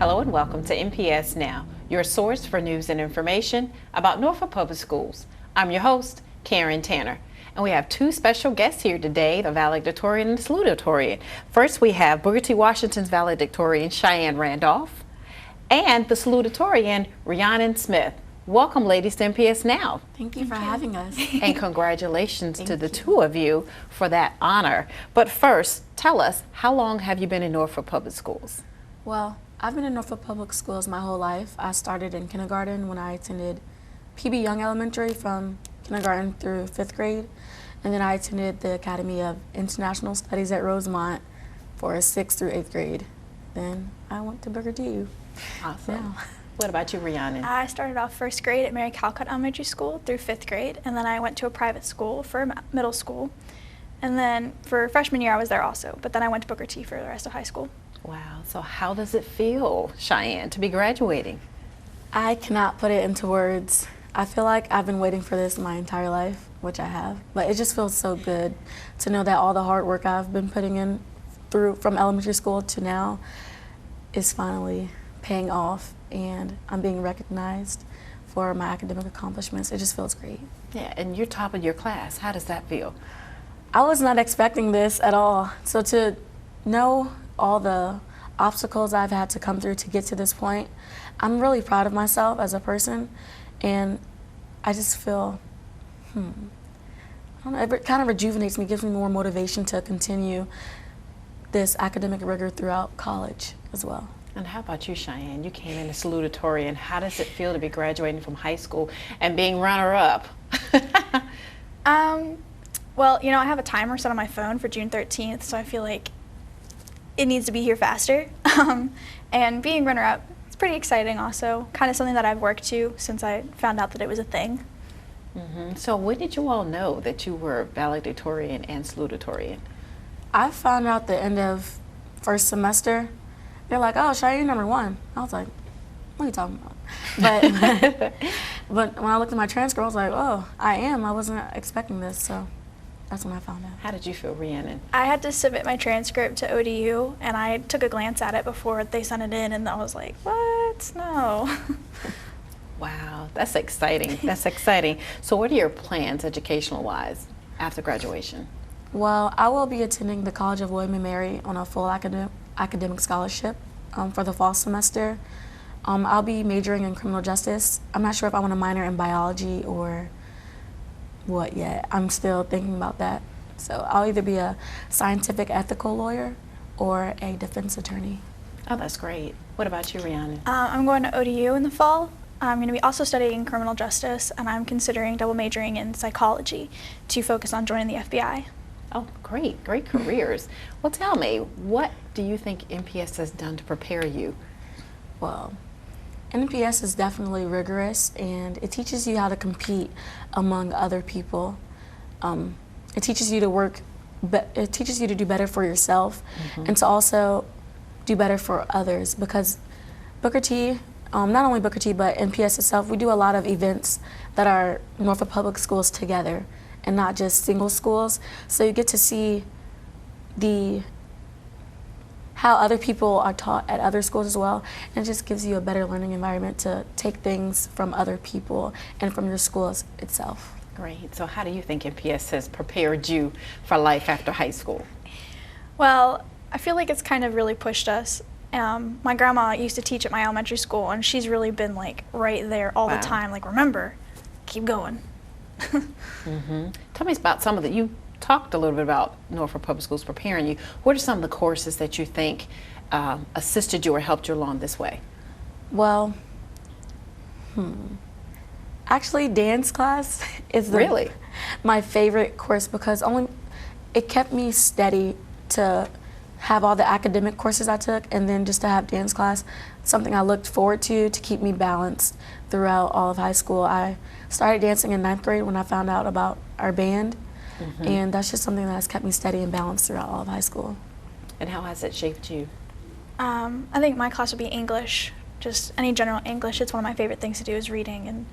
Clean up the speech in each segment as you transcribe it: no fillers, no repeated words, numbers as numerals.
Hello and welcome to NPS Now, your source for news and information about Norfolk Public Schools. I'm your host, Karen Tanner, and we have two special guests here today, the valedictorian and the salutatorian. First, we have Booker T. Washington's valedictorian, Cheyenne Randolph, and the salutatorian, Rhiannon Smith. Welcome, ladies, to NPS Now. Thank you for having us. And congratulations to the two of you for that honor. But first, tell us, how long have you been in Norfolk Public Schools? Well, I've been in Norfolk Public Schools my whole life. I started in kindergarten when I attended PB Young Elementary from kindergarten through 5th grade. And then I attended the Academy of International Studies at Rosemont for 6th through 8th grade. Then I went to Booker T. Awesome. Now. What about you, Rhiannon? I started off 1st grade at Mary Calcutt Elementary School through 5th grade, and then I went to a private school for middle school. And then for freshman year I was there also, but then I went to Booker T for the rest of high school. Wow, so how does it feel, Cheyenne, to be graduating? I cannot put it into words. I feel like I've been waiting for this my entire life, which I have, but it just feels so good to know that all the hard work I've been putting in from elementary school to now is finally paying off, and I'm being recognized for my academic accomplishments. It just feels great. Yeah, and you're top of your class. How does that feel? I was not expecting this at all. So to know all the obstacles I've had to come through to get to this point, I'm really proud of myself as a person, and I just feel, I don't know, it kind of rejuvenates me, gives me more motivation to continue this academic rigor throughout college as well. And how about you, Cheyenne? You came in as salutatorian. How does it feel to be graduating from high school and being runner-up? Well, you know, I have a timer set on my phone for June 13th, so I feel like it needs to be here faster. And being runner-up, it's pretty exciting also. Kind of something that I've worked to since I found out that it was a thing. So when did you all know that you were valedictorian and salutatorian? I found out the end of first semester. They're like, oh, Cheyenne number 1. I was like, what are you talking about? But when I looked at my transcript, I was like, oh, I am. I wasn't expecting this, so that's when I found out. How did you feel, Rhiannon? I had to submit my transcript to ODU, and I took a glance at it before they sent it in, and I was like, what? No. Wow, that's exciting. That's exciting. So what are your plans educational-wise after graduation? Well, I will be attending the College of William & Mary on a full academic scholarship for the fall semester. I'll be majoring in criminal justice. I'm not sure if I want to minor in biology or what yet. I'm still thinking about that. So I'll either be a scientific ethical lawyer or a defense attorney. Oh, that's great. What about you, Rhiannon? I'm going to ODU in the fall. I'm going to be also studying criminal justice, and I'm considering double majoring in psychology to focus on joining the FBI. Oh, great, great careers. Well, tell me, what do you think NPS has done to prepare you? Well, NPS is definitely rigorous, and it teaches you how to compete among other people. It teaches you to it teaches you to do better for yourself, and to also do better for others, because Booker T, not only Booker T, but NPS itself, we do a lot of events that are Norfolk Public Schools together, and not just single schools. So you get to see how other people are taught at other schools as well, and it just gives you a better learning environment to take things from other people and from your schools itself. Great. So how do you think NPS has prepared you for life after high school? Well, I feel like it's kind of really pushed us. My grandma used to teach at my elementary school, and she's really been like right there all the time, like, remember, keep going. Tell me about some of the, you talked a little bit about Norfolk Public Schools preparing you. What are some of the courses that you think assisted you or helped you along this way? Well, actually dance class is really my favorite course, because it kept me steady to have all the academic courses I took, and then just to have dance class, something I looked forward to keep me balanced throughout all of high school. I started dancing in 9th grade when I found out about our band, and that's just something that has kept me steady and balanced throughout all of high school. And how has it shaped you? I think my class would be English, just any general English. It's one of my favorite things to do is reading, and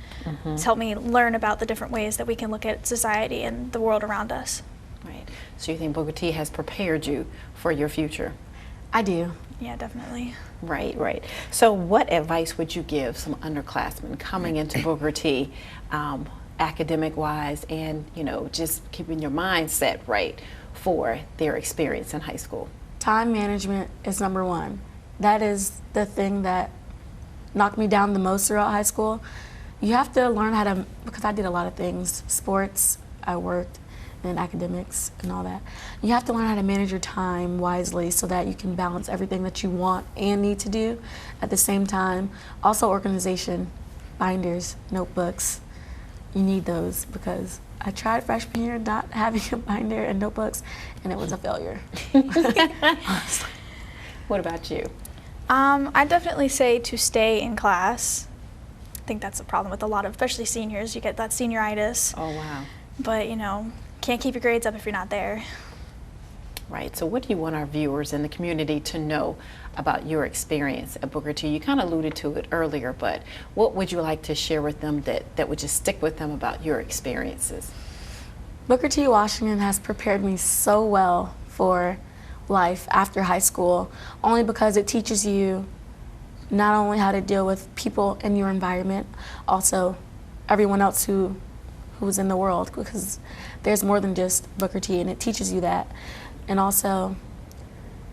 it's helped me learn about the different ways that we can look at society and the world around us. Right. So you think Booker T has prepared you for your future? I do. Yeah, definitely. Right, right. So what advice would you give some underclassmen coming into Booker T, academic-wise, and, you know, just keeping your mindset right for their experience in high school? Time management is number one. That is the thing that knocked me down the most throughout high school. You have to learn how to, because I did a lot of things, sports, I worked, and academics and all that. You have to learn how to manage your time wisely so that you can balance everything that you want and need to do at the same time. Also organization, binders, notebooks, you need those, because I tried freshman year not having a binder and notebooks, and it was a failure. What about you? I'd definitely say to stay in class. I think that's a problem with a lot of, especially seniors. You get that senioritis. Oh, wow. But, you know, can't keep your grades up if you're not there. Right. So what do you want our viewers in the community to know about your experience at Booker T? You kind of alluded to it earlier, but what would you like to share with them that would just stick with them about your experiences? Booker T. Washington has prepared me so well for life after high school, only because it teaches you not only how to deal with people in your environment, also everyone else who's in the world, because there's more than just Booker T, and it teaches you that. And also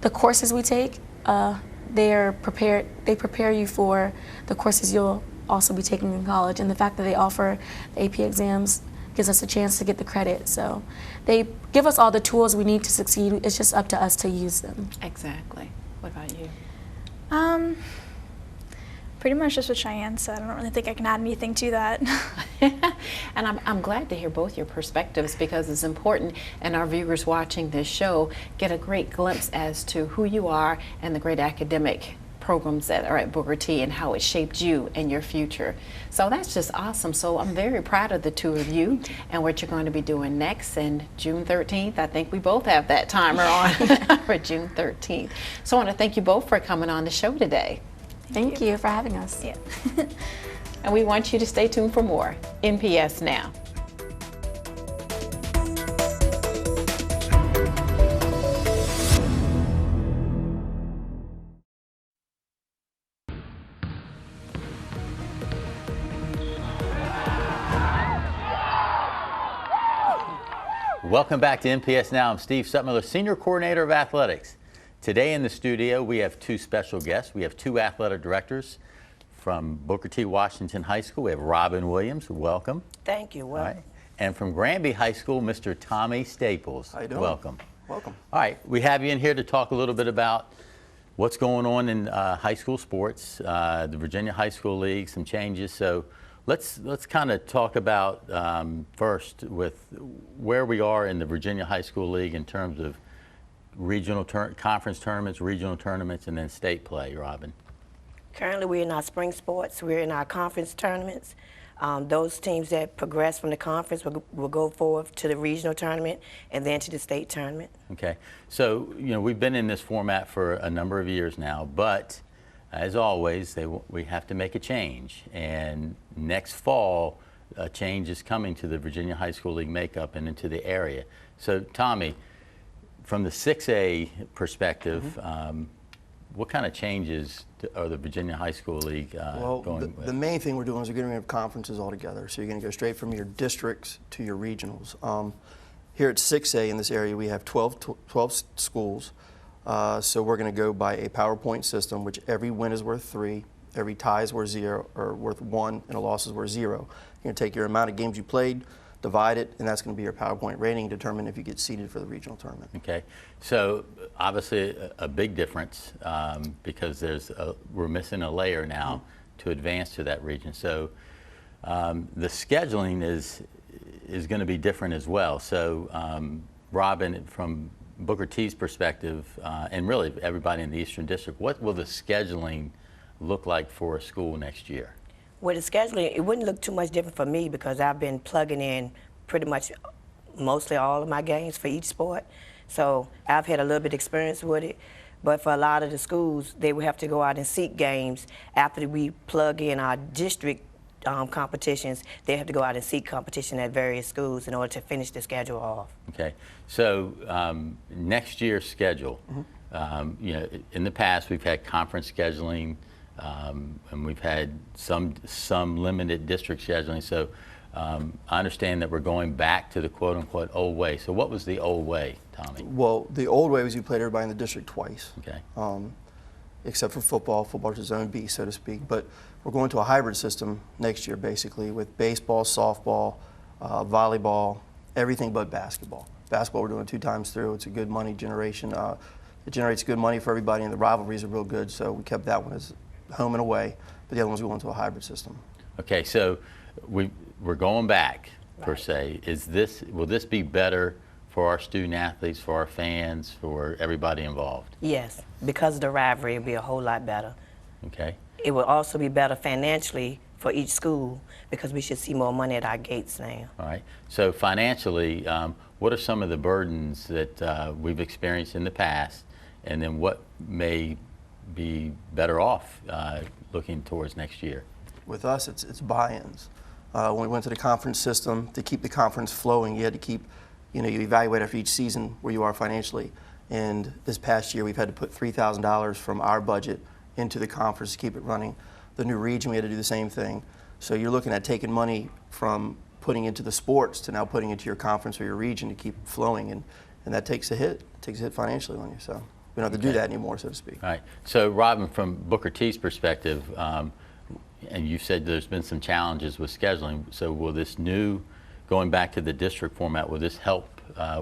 the courses we take, they prepare you for the courses you'll also be taking in college, and the fact that they offer the AP exams gives us a chance to get the credit. So they give us all the tools we need to succeed. It's just up to us to use them. Exactly. What about you? Pretty much just what Cheyenne said. I don't really think I can add anything to that. And I'm glad to hear both your perspectives, because it's important, and our viewers watching this show get a great glimpse as to who you are and the great academic programs that are at Booker T and how it shaped you and your future. So that's just awesome. So I'm very proud of the two of you and what you're going to be doing next. And June 13th, I think we both have that timer on for June 13th. So I want to thank you both for coming on the show today. Thank you for having us. Yeah. And we want you to stay tuned for more NPS Now. Welcome back to NPS Now. I'm Steve Sutmiller, Senior Coordinator of Athletics. Today in the studio we have two special guests. We have two athletic directors from Booker T. Washington High School. We have Robin Williams, welcome. Thank you. Welcome. All right. And from Granby High School, Mr. Tommy Staples. How you doing? Welcome. Welcome. All right, we have you in here to talk a little bit about what's going on in high school sports, the Virginia High School League, some changes. So let's kind of talk about first with where we are in the Virginia High School League in terms of regional conference tournaments, regional tournaments, and then state play. Robin. Currently, we're in our spring sports. We're in our conference tournaments. Those teams that progress from the conference will go forward to the regional tournament and then to the state tournament. Okay. So, you know, we've been in this format for a number of years now, but as always, we have to make a change. And next fall, a change is coming to the Virginia High School League makeup and into the area. So, Tommy, from the 6A perspective, what kind of changes are the Virginia High School League going with? The main thing we're doing is we're getting rid of conferences altogether. So you're going to go straight from your districts to your regionals. Here at 6A in this area, we have 12 schools. So we're going to go by a PowerPoint system, which every win is worth 3, every tie is worth 0, or worth 1, and a loss is worth 0. You're going to take your amount of games you played, divide it, and that's going to be your PowerPoint rating, determine if you get seeded for the regional tournament. Okay, so obviously a big difference because we're missing a layer now to advance to that region. So the scheduling is going to be different as well. So Robin, from Booker T's perspective, and really everybody in the Eastern District, what will the scheduling look like for a school next year? With the scheduling, it wouldn't look too much different for me because I've been plugging in pretty much mostly all of my games for each sport. So I've had a little bit of experience with it. But for a lot of the schools, they will have to go out and seek games. After we plug in our district competitions, they have to go out and seek competition at various schools in order to finish the schedule off. Okay, so next year's schedule, you know, in the past we've had conference scheduling, and we've had some limited district scheduling. So I understand that we're going back to the quote-unquote old way. So what was the old way, Tommy? Well, the old way was you played everybody in the district twice. Okay. Except for football. Football's Zone B, so to speak. But we're going to a hybrid system next year, basically, with baseball, softball, volleyball, everything but basketball. Basketball we're doing 2 times through. It's a good money generation. It generates good money for everybody, and the rivalries are real good, so we kept that one as home and away. But the other one's going to a hybrid system. Okay, so we're going back, per se. Will this be better for our student athletes, for our fans, for everybody involved? Yes, because of the rivalry, it'll be a whole lot better. Okay. It will also be better financially for each school because we should see more money at our gates now. All right. So financially, what are some of the burdens that we've experienced in the past, and then what may be better off looking towards next year? With us, it's buy-ins. When we went to the conference system, to keep the conference flowing, you had to keep, you evaluate after each season where you are financially. And this past year, we've had to put $3,000 from our budget into the conference to keep it running. The new region, we had to do the same thing. So you're looking at taking money from putting into the sports to now putting into your conference or your region to keep flowing, and that takes a hit. It takes a hit financially on you. So we don't have to do that anymore, so to speak. All right. So Robin, from Booker T's perspective, and you said there's been some challenges with scheduling. So will this new, going back to the district format, will this help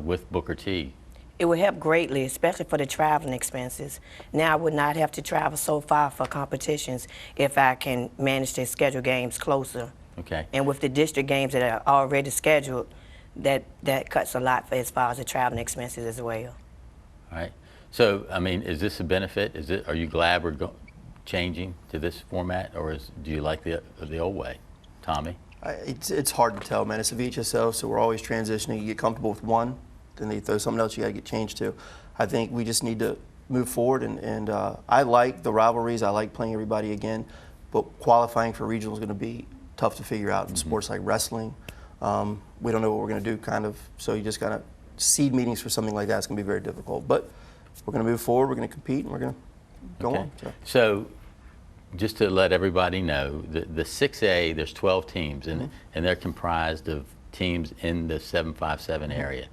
with Booker T? It would help greatly, especially for the traveling expenses. Now I would not have to travel so far for competitions if I can manage to schedule games closer. Okay. And with the district games that are already scheduled, that cuts a lot for as far as the traveling expenses as well. All right. So, I mean, is this a benefit? Are you glad we're changing to this format, or do you like the old way? Tommy? It's hard to tell, man. It's a VHSL, so we're always transitioning. You get comfortable with one, then they throw something else you got to get changed to. I think we just need to move forward, and I like the rivalries. I like playing everybody again, but qualifying for regional is going to be tough to figure out in sports like wrestling. We don't know what we're going to do, kind of, so you just got to seed meetings for something like that. It's going to be very difficult, but we're going to move forward. We're going to compete, and we're going to go on. So just to let everybody know, the 6A, there's 12 teams, and they're comprised of teams in the 757 area.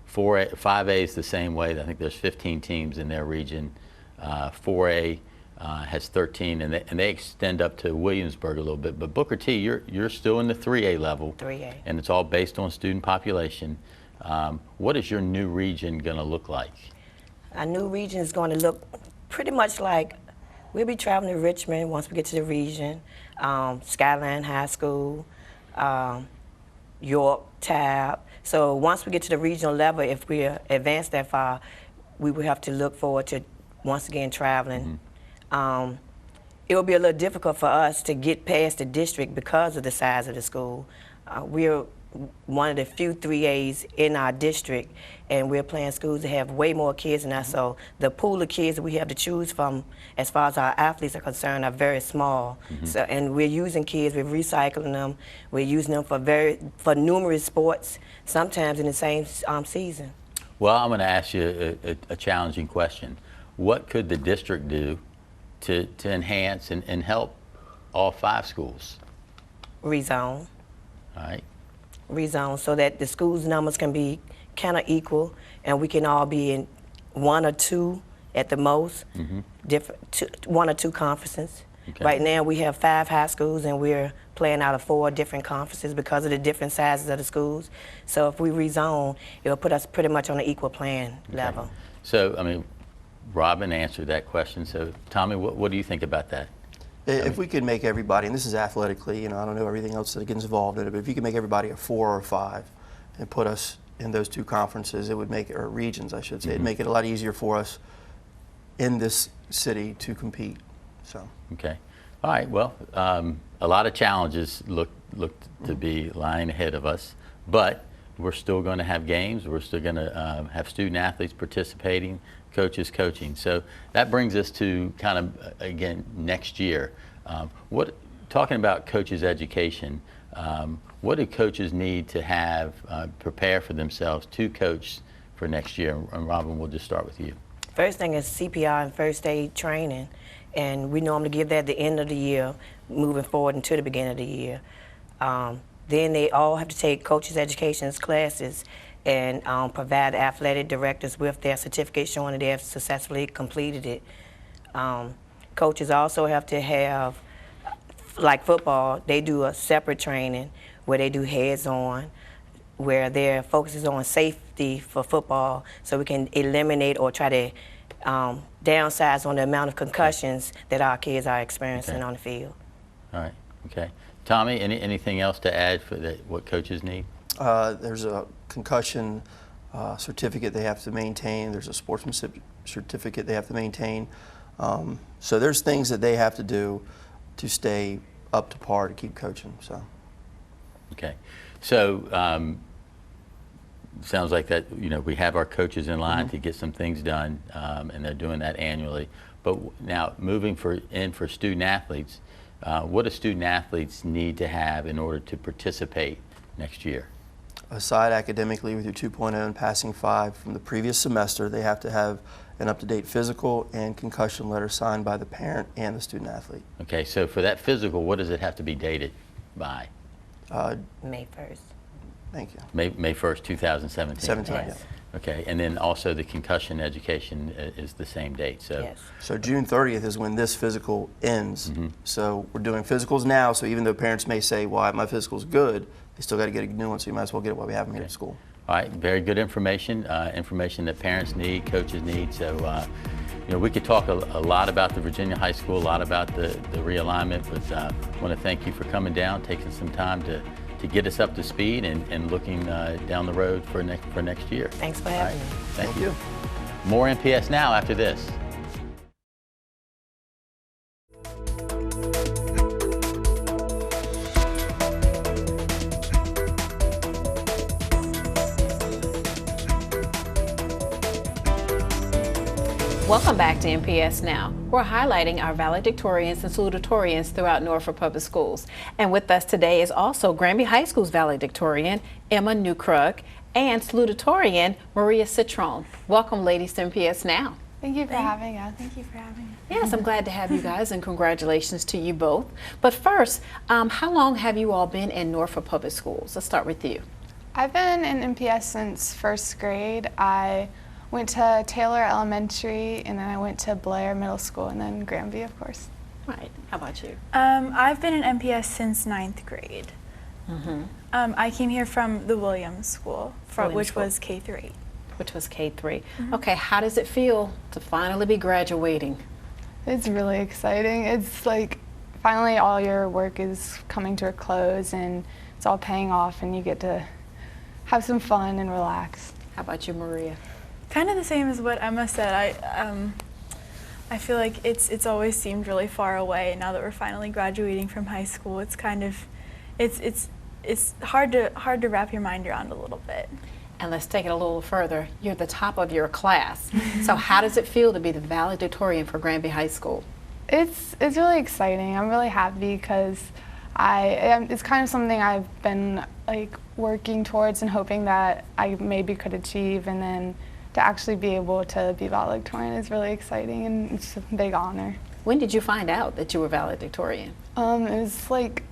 5A is the same way. I think there's 15 teams in their region. 4A has 13, and they extend up to Williamsburg a little bit. But Booker T, you're still in the 3A level. 3A. And it's all based on student population. What is your new region going to look like? Our new region is going to look pretty much like, we'll be traveling to Richmond once we get to the region, Skyline High School, York, Tab. So once we get to the regional level, if we advance that far, we will have to look forward to, once again, traveling. It will be a little difficult for us to get past the district because of the size of the school. We're one of the few 3As in our district, and we're playing schools that have way more kids than us, so the pool of kids that we have to choose from as far as our athletes are concerned are very small. So, and we're using kids, we're recycling them, we're using them for numerous sports, sometimes in the same season. Well, I'm going to ask you a challenging question. What could the district do to enhance and help all 5 schools? Rezone. All right. Rezone so that the schools' numbers can be kind of equal, and we can all be in 1 or 2 at the most, different 1 or 2 conferences. Okay. Right now we have 5 high schools, and we're playing out of 4 different conferences because of the different sizes of the schools. So if we rezone, it'll put us pretty much on an equal playing level. So, I mean, Robin answered that question. So, Tommy, what do you think about that? If we could make everybody, and this is athletically, I don't know everything else that gets involved in it, but if you could make everybody a 4 or 5 and put us in those 2 conferences, it would make, or regions, I should say, it'd make it a lot easier for us in this city to compete. So. Okay. All right. Well, a lot of challenges look to be lying ahead of us, but we're still going to have games. We're still going to have student athletes participating, coaches coaching. So that brings us to kind of, again, next year. Talking about coaches' education, what do coaches need to have prepare for themselves to coach for next year? And Robin, we'll just start with you. First thing is CPR and first aid training, and we normally give that at the end of the year, moving forward into the beginning of the year. Then they all have to take coaches' education classes and provide athletic directors with their certificate showing that they have successfully completed it. Coaches also have to have, like football, they do a separate training where they do heads-on, where their focus is on safety for football, so we can eliminate or try to downsize on the amount of concussions that our kids are experiencing on the field. All right, okay. Tommy, anything else to add for what coaches need? There's a concussion certificate they have to maintain. There's a sportsmanship certificate they have to maintain. So there's things that they have to do to stay up to par to keep coaching. So. Okay. So sounds like that, we have our coaches in line to get some things done, and they're doing that annually. But now moving in for student athletes, what do student athletes need to have in order to participate next year? Aside academically with your 2.0 and passing 5 from the previous semester, they have to have an up-to-date physical and concussion letter signed by the parent and the student athlete. Okay, so for that physical, what does it have to be dated by? May 1st. Thank you. May 1st, 2017. 17, Yes. yeah. Okay, and then also the concussion education is the same date. So. Yes. So June 30th is when this physical ends. So we're doing physicals now, so even though parents may say, well, my physical's good, they still got to get a new one, so you might as well get it while we have them here at school. All right, very good information, information that parents need, coaches need. So, we could talk a lot about the Virginia High School, a lot about the realignment, but I want to thank you for coming down, taking some time to get us up to speed and looking down the road for next year. Thanks for having me. Thank you. More NPS Now after this. Welcome back to NPS Now. We're highlighting our valedictorians and salutatorians throughout Norfolk Public Schools. And with us today is also Granby High School's valedictorian, Emma Newkrug, and salutatorian, Maria Citron. Welcome, ladies, to NPS Now. Thank you for having us. Thank you for having us. Yes, I'm glad to have you guys, and congratulations to you both. But first, how long have you all been in Norfolk Public Schools? Let's start with you. I've been in NPS since first grade. I went to Taylor Elementary, and then I went to Blair Middle School, and then Granby, of course. Right. How about you? I've been in NPS since 9th grade. I came here from the Williams School, which was K through 8. Which was K-3. Okay, how does it feel to finally be graduating? It's really exciting. It's like finally all your work is coming to a close, and it's all paying off, and you get to have some fun and relax. How about you, Maria? Kind of the same as what Emma said. I feel like it's always seemed really far away. Now that we're finally graduating from high school, it's kind of it's hard to wrap your mind around a little bit. And let's take it a little further. You're the top of your class. So how does it feel to be the valedictorian for Granby High School? It's really exciting. I'm really happy because it's kind of something I've been like working towards and hoping that I maybe could achieve, and then to actually be able to be valedictorian is really exciting, and it's a big honor. When did you find out that you were valedictorian? It was like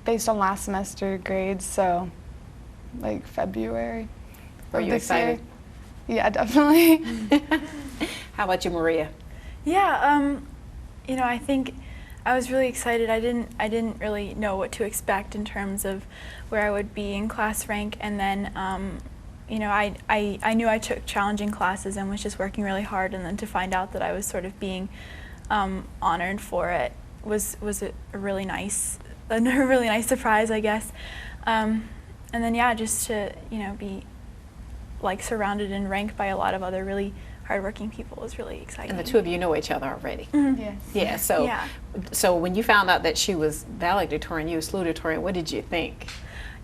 based on last semester grades, so like February. Were you excited? Yeah, definitely. How about you, Maria? Yeah, I think I was really excited. I didn't really know what to expect in terms of where I would be in class rank, and then I knew I took challenging classes and was just working really hard, and then to find out that I was sort of being honored for it was a really nice surprise, I guess. And then just to be like surrounded and ranked by a lot of other really hardworking people was really exciting. And the two of you know each other already. Yes. Yeah. So when you found out that she was valedictorian, you were salutatorian, what did you think?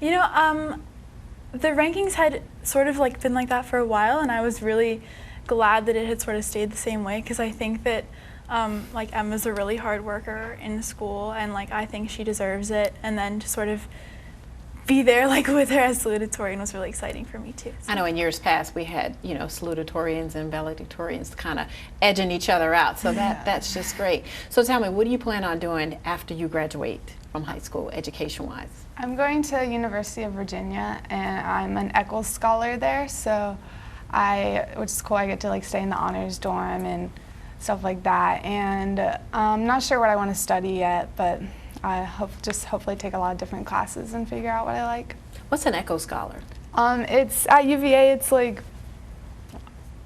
The rankings had sort of like been like that for a while, and I was really glad that it had sort of stayed the same way, because I think that like Emma's a really hard worker in school, and like I think she deserves it, and then to sort of be there like with her as salutatorian was really exciting for me too. So. I know in years past we had, you know, salutatorians and valedictorians kind of edging each other out, so that's just great. So tell me, what do you plan on doing after you graduate from high school, education-wise? I'm going to University of Virginia, and I'm an Eccles scholar there, so which is cool, I get to like stay in the honors dorm and stuff like that. And I'm not sure what I want to study yet, but I hopefully take a lot of different classes and figure out what I like. What's an Echo Scholar? It's at UVA. It's like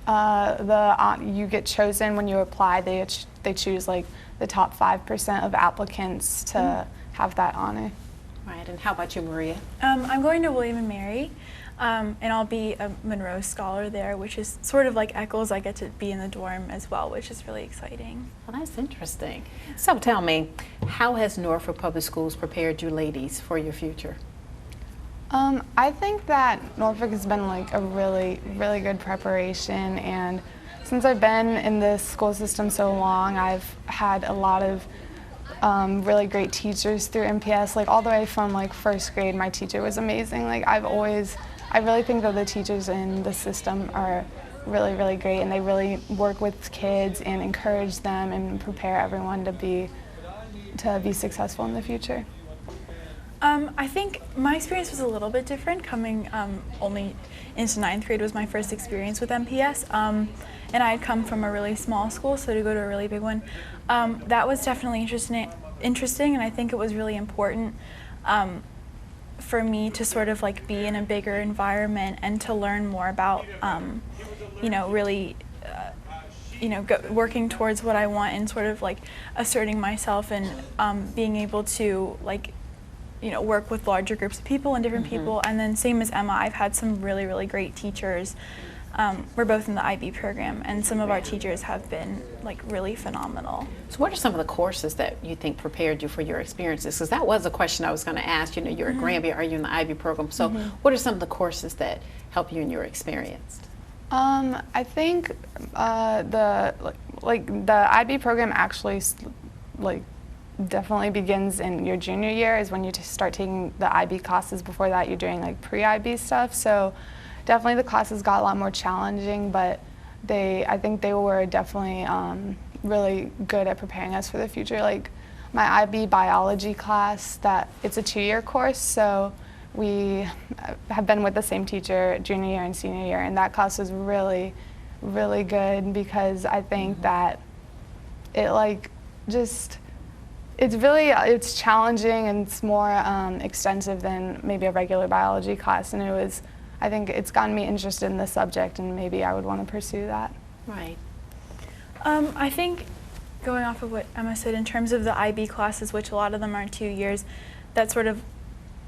you get chosen when you apply. They choose like the top 5% of applicants to have that honor. Right. And how about you, Maria? I'm going to William & Mary, and I'll be a Monroe Scholar there, which is sort of like Eccles. I get to be in the dorm as well, which is really exciting. Well, that's interesting. So tell me, how has Norfolk Public Schools prepared you ladies for your future? I think that Norfolk has been like a really, really good preparation, and since I've been in the school system so long, I've had a lot of really great teachers through NPS. Like all the way from like first grade, my teacher was amazing. Like I really think that the teachers in the system are really, really great, and they really work with kids and encourage them and prepare everyone to be successful in the future. I think my experience was a little bit different. Coming only into 9th grade was my first experience with NPS, and I had come from a really small school, so to go to a really big one, that was definitely interesting, and I think it was really important for me to sort of like be in a bigger environment and to learn more about, you know, really, you know, working towards what I want and sort of like asserting myself and being able to like, you know, work with larger groups of people and different people. And then same as Emma, I've had some really, really great teachers. We're both in the IB program, and some of our teachers have been like really phenomenal. So what are some of the courses that you think prepared you for your experiences? Because that was a question I was going to ask. You know, you're at Granby, are you in the IB program? So what are some of the courses that help you in your experience? I think the IB program actually like definitely begins in your junior year is when you start taking the IB classes. Before that, you're doing like pre-IB stuff. So definitely the classes got a lot more challenging, but I think they were definitely really good at preparing us for the future. Like my IB biology class, it's a 2-year course, so we have been with the same teacher junior year and senior year, and that class was really, really good because I think that it like just, it's challenging and it's more extensive than maybe a regular biology class, and I think it's gotten me interested in the subject, and maybe I would want to pursue that. Right. I think going off of what Emma said in terms of the IB classes, which a lot of them are 2 years, that sort of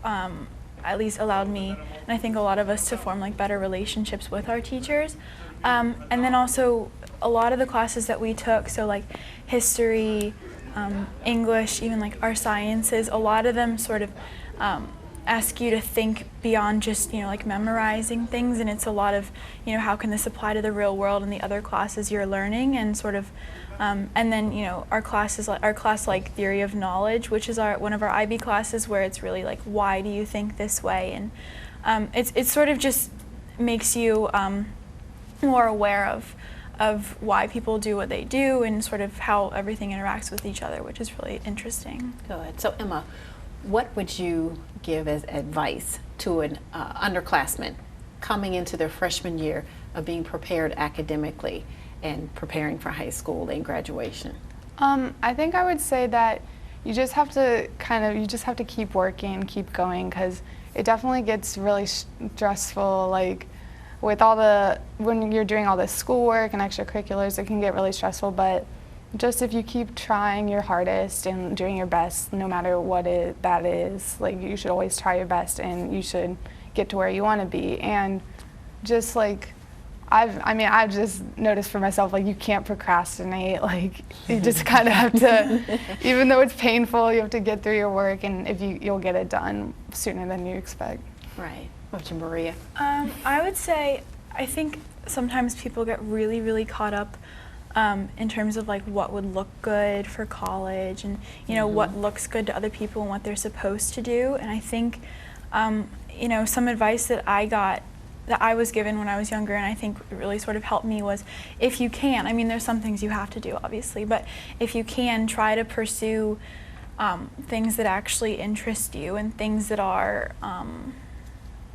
at least allowed me, and I think a lot of us, to form like better relationships with our teachers. And then also a lot of the classes that we took, so like history, English, even like our sciences, a lot of them sort of ask you to think beyond just, you know, like memorizing things, and it's a lot of, you know, how can this apply to the real world and the other classes you're learning, and sort of, and then, you know, our class like theory of knowledge, which is one of our IB classes, where it's really like, why do you think this way, and it sort of just makes you more aware of why people do what they do and sort of how everything interacts with each other, which is really interesting. Good. So Emma, what would you give as advice to an underclassman coming into their freshman year of being prepared academically and preparing for high school and graduation? I think I would say that you just have to keep working, keep going, because it definitely gets really stressful. Like with when you're doing all this schoolwork and extracurriculars, it can get really stressful, but just if you keep trying your hardest and doing your best, no matter what that is, like you should always try your best, and you should get to where you want to be. And just like, I've just noticed for myself, like you can't procrastinate. Like you just kind of have to, even though it's painful, you have to get through your work, and you'll get it done sooner than you expect. Right. What about you, Maria? I would say, I think sometimes people get really, really caught up in terms of like what would look good for college, and you know what looks good to other people and what they're supposed to do. And I think you know, some advice that I was given when I was younger, and I think it really sort of helped me, was if you can, I mean, there's some things you have to do, obviously, but if you can, try to pursue things that actually interest you and things that are,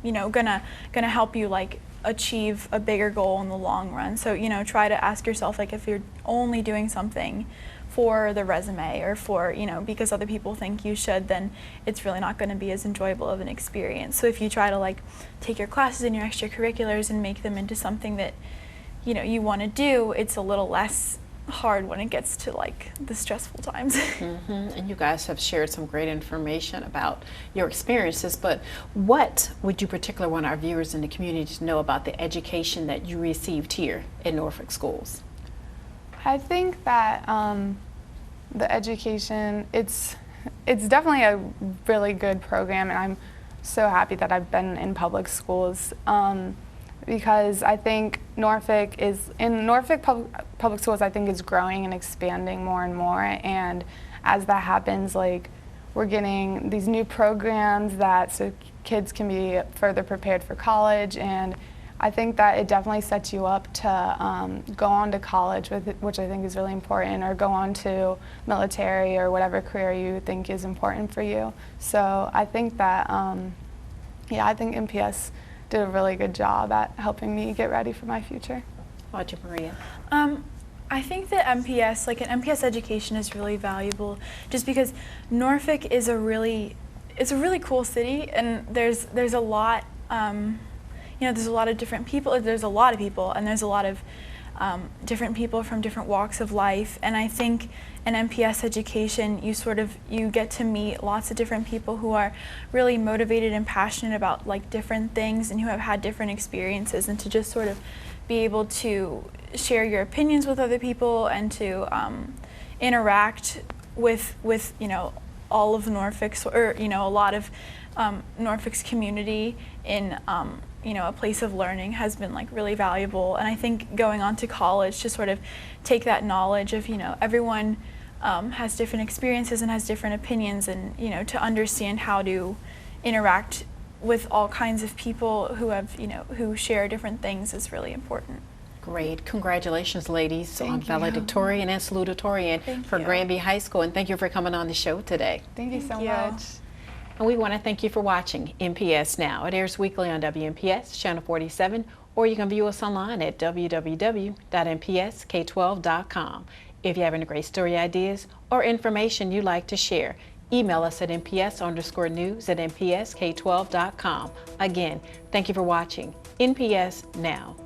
you know, gonna help you like achieve a bigger goal in the long run. So, you know, try to ask yourself, like, if you're only doing something for the resume or for, you know, because other people think you should, then it's really not going to be as enjoyable of an experience. So if you try to like take your classes and your extracurriculars and make them into something that, you know, you want to do, it's a little less hard when it gets to like the stressful times. And you guys have shared some great information about your experiences, but what would you particularly want our viewers in the community to know about the education that you received here at Norfolk Schools? I think that the education, it's definitely a really good program, and I'm so happy that I've been in public schools because I think Norfolk Public Schools, I think, is growing and expanding more and more, and as that happens, like, we're getting these new programs that so kids can be further prepared for college, and I think that it definitely sets you up to go on to college, which I think is really important, or go on to military or whatever career you think is important for you. So I think that, yeah, I think NPS did a really good job at helping me get ready for my future. How about you, Maria? I think that NPS, like an NPS education, is really valuable just because Norfolk is it's a really cool city, and there's a lot, you know, there's a lot of different people, there's a lot of people, and there's a lot of different people from different walks of life, and I think an NPS education, you get to meet lots of different people who are really motivated and passionate about like different things and who have had different experiences, and to just sort of be able to share your opinions with other people and to interact with you know, all of Norfolk's, or you know, a lot of Norfolk's community in you know, a place of learning has been like really valuable. And I think going on to college to sort of take that knowledge of, you know, everyone has different experiences and has different opinions, and you know, to understand how to interact with all kinds of people who have, you know, who share different things is really important. Great. Congratulations, ladies, on Thank you. valedictorian and salutatorian for Granby High School, and thank you for coming on the show today. Thank you so Thank you. much. And we want to thank you for watching NPS Now. It airs weekly on WNPS, Channel 47, or you can view us online at www.npsk12.com. If you have any great story ideas or information you'd like to share, email us at nps_news@npsk12.com. Again, thank you for watching NPS Now.